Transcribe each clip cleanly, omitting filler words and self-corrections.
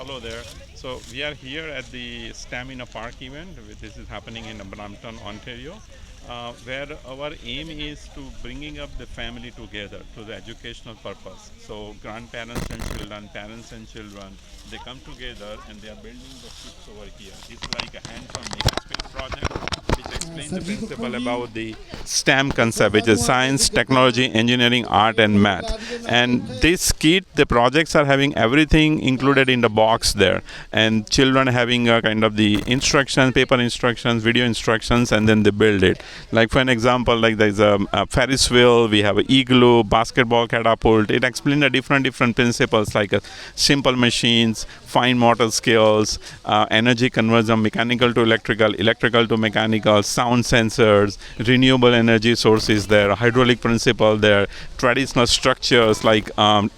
Hello there. So we are here at the Stamina Park event. This is happening in Brampton, Ontario, where our aim is to bringing up the family together to the educational purpose. So grandparents and children, parents and children, they come together and they are building the kits over here. It's like a hands-on makerspace project which explains the principle about the STEM concept, which is science, technology, engineering, art, and math. And this kit, the projects are having everything included in the box there, and children having a kind of the instructions, paper instructions, video instructions, and then they build it. Like for an example, like there's a Ferris wheel, we have an igloo, basketball catapult. It explains the different principles like simple machines, fine motor skills, energy conversion, mechanical to electrical, electrical to mechanical, sound sensors, renewable energy sources there, hydraulic principle there, traditional structures like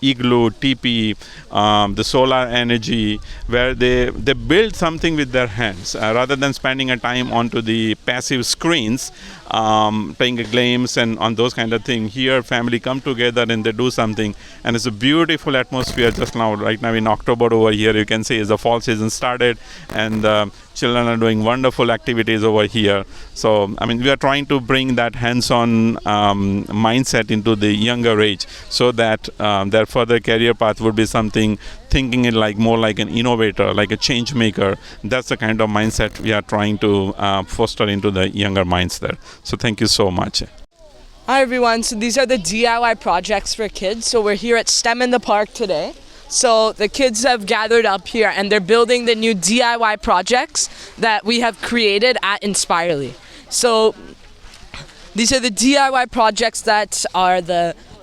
igloo, teepee, the solar energy, where they build something with their hands rather than spending a time onto the passive screens, playing games and on those kind of things. Here family come together and they do something, and it's a beautiful atmosphere just now. Right now in October over here, you can see is the fall season started, and children are doing wonderful activities over here. So I mean, we are trying to bring that hands-on mindset into the younger age, so that their further career path would be something thinking it like more like an innovator, like a change maker. That's the kind of mindset we are trying to foster into the younger minds there. So thank you so much. Hi everyone, so these are the DIY projects for kids. So we're here at STEM in the Park today. So the kids have gathered up here and they're building the new DIY projects that we have created at Inspirely. So these are the DIY projects that are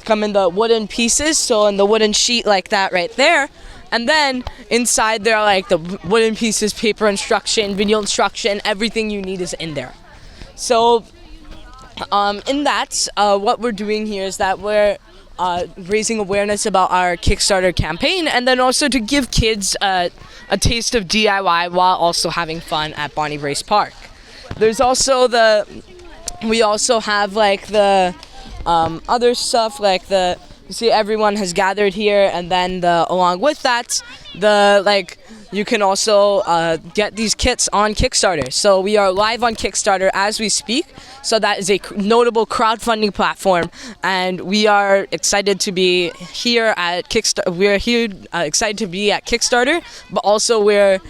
come in the wooden pieces, so in the wooden sheet like that right there. And then inside there are like the wooden pieces, paper instruction, video instruction, everything you need is in there. So in that, what we're doing here is that we're raising awareness about our Kickstarter campaign, and then also to give kids a taste of DIY while also having fun at Bonnie Brace Park. There's also we also have like the other stuff like you see everyone has gathered here, and then along with that, you can also get these kits on Kickstarter. So we are live on Kickstarter as we speak. So that is a notable crowdfunding platform, and we are excited to be here at Kickstarter. We're here excited to be at Kickstarter, but also we're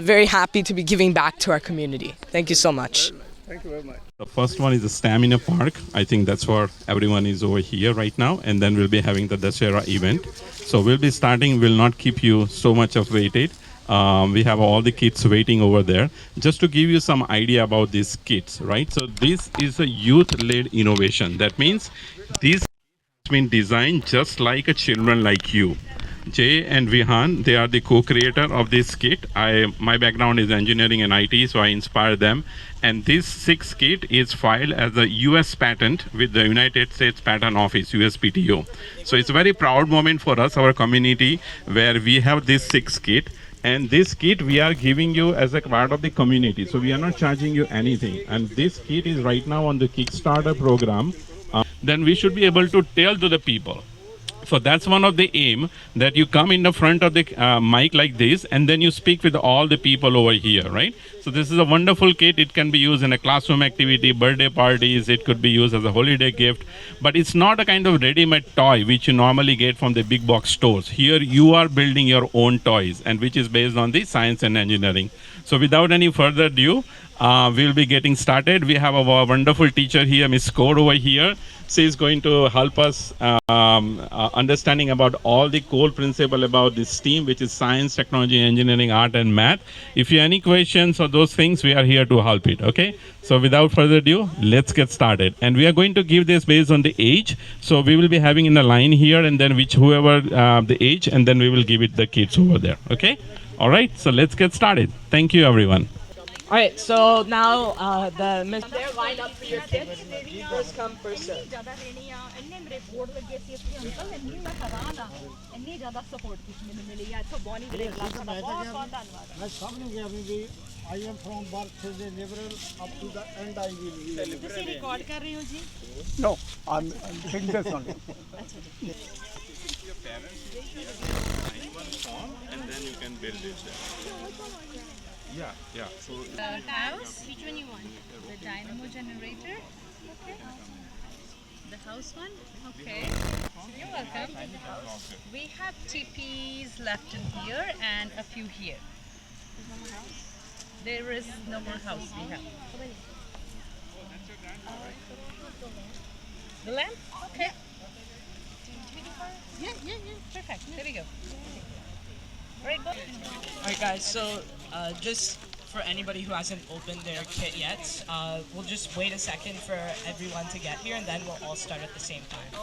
very happy to be giving back to our community. Thank you so much. Thank you very much. The first one is the Stamina Park. I think that's where everyone is over here right now, and then we'll be having the Dussehra event. So we'll be starting. We'll not keep you so much of waited. We have all the kits waiting over there. Just to give you some idea about these kits, right? So this is a youth-led innovation. That means this has been designed just like a children like you. Jay and Vihan, they are the co-creator of this kit. My background is engineering and IT, so I inspired them. And this 6 kit is filed as a US patent with the United States Patent Office, USPTO. So it's a very proud moment for us, our community, where we have this 6 kit. And this kit we are giving you as a part of the community. So we are not charging you anything. And this kit is right now on the Kickstarter program. Then we should be able to tell to the people. So that's one of the aim, that you come in the front of the mic like this, and then you speak with all the people over here, right? So this is a wonderful kit. It can be used in a classroom activity, birthday parties. It could be used as a holiday gift, but it's not a kind of ready-made toy which you normally get from the big box stores. Here you are building your own toys, and which is based on the science and engineering. So without any further ado, we'll be getting started. We have our wonderful teacher here, Miss Code over here. She is going to help us understanding about all the core principle about this STEAM, which is science, technology, engineering, art, and math. If you have any questions or those things, we are here to help it, okay? So without further ado, let's get started. And we are going to give this based on the age. So we will be having in a line here, and then whoever the age, and then we will give it the kids over there, okay? All right, so let's get started. Thank you, everyone. All right, so now they're lined up for your kids. First come, first serve. I am from birth to the liberal up to the end I will be. No, I'm thinking this only. one form, and then you can build it there. Yeah, yeah. So The house? Which one you want? The dynamo generator? Okay. The house one? Okay. You're welcome. We have TPs left in here and a few here. There is no more house we have. The lamp? Okay. Yeah. Perfect. There we go. Right, go. Alright guys, so just for anybody who hasn't opened their kit yet, we'll just wait a second for everyone to get here and then we'll all start at the same time.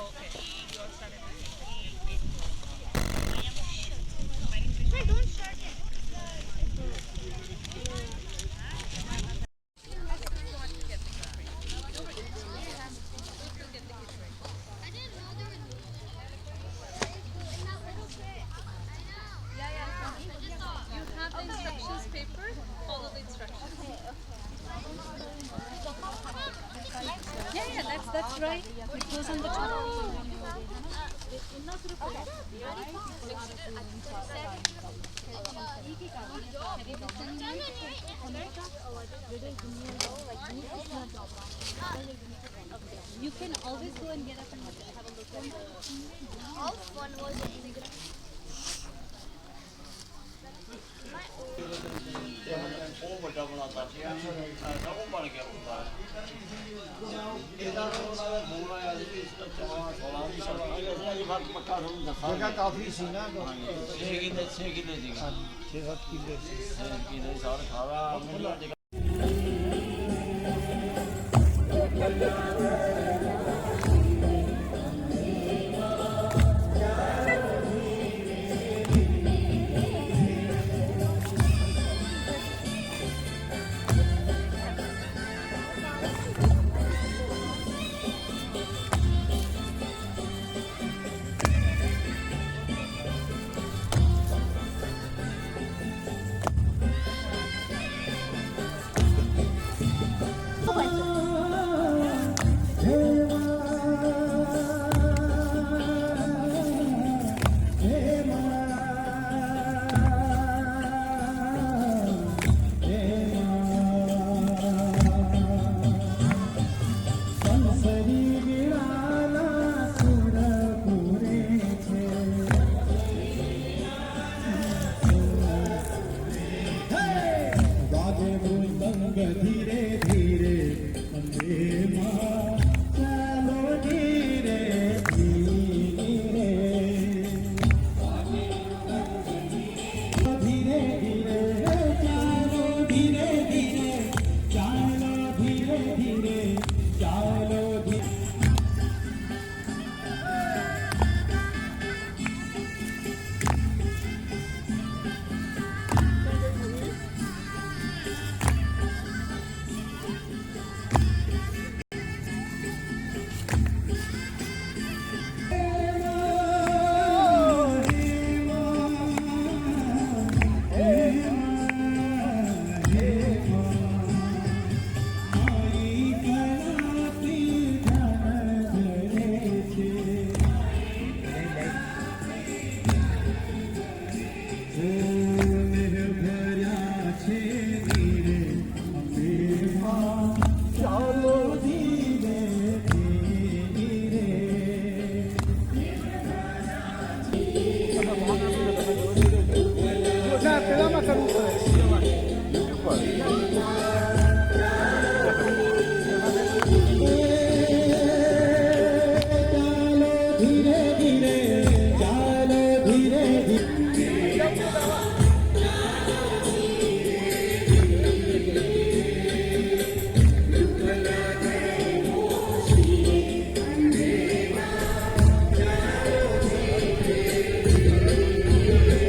You have the instructions paper. Follow the instructions. Yeah, that's right. It goes on the top. You can always go and get up and have a look at the. How fun was it? ਉਹ ਵੱਡਾ ਬਣਾਤਾ ਸੀ ਉਹ ਬਣ ਗਿਆ ਹੁੰਦਾ ਇਹਦਾ ਉਹਨਾਂ ਦਾ phone ਆਇਆ ਸੀ ਵੀ 16 ਦੀ ਅਸੀਂ ਫਰਕ ਪੱਕਾ ਤੁਹਾਨੂੰ ਦੱਸਾਂਗੇ ਜਗ੍ਹਾ ਕਾਫੀ ਸੀ ਨਾ 6 ਕਿੱਲੇ ਸੀਗਾ 6-7 ਕਿੱਲੇ ਸੀ 6 ਕਿੱਲੇ ਸਾਰ ਖਾਵਾ ਮੁੱਲਾ Nada, te da más salud.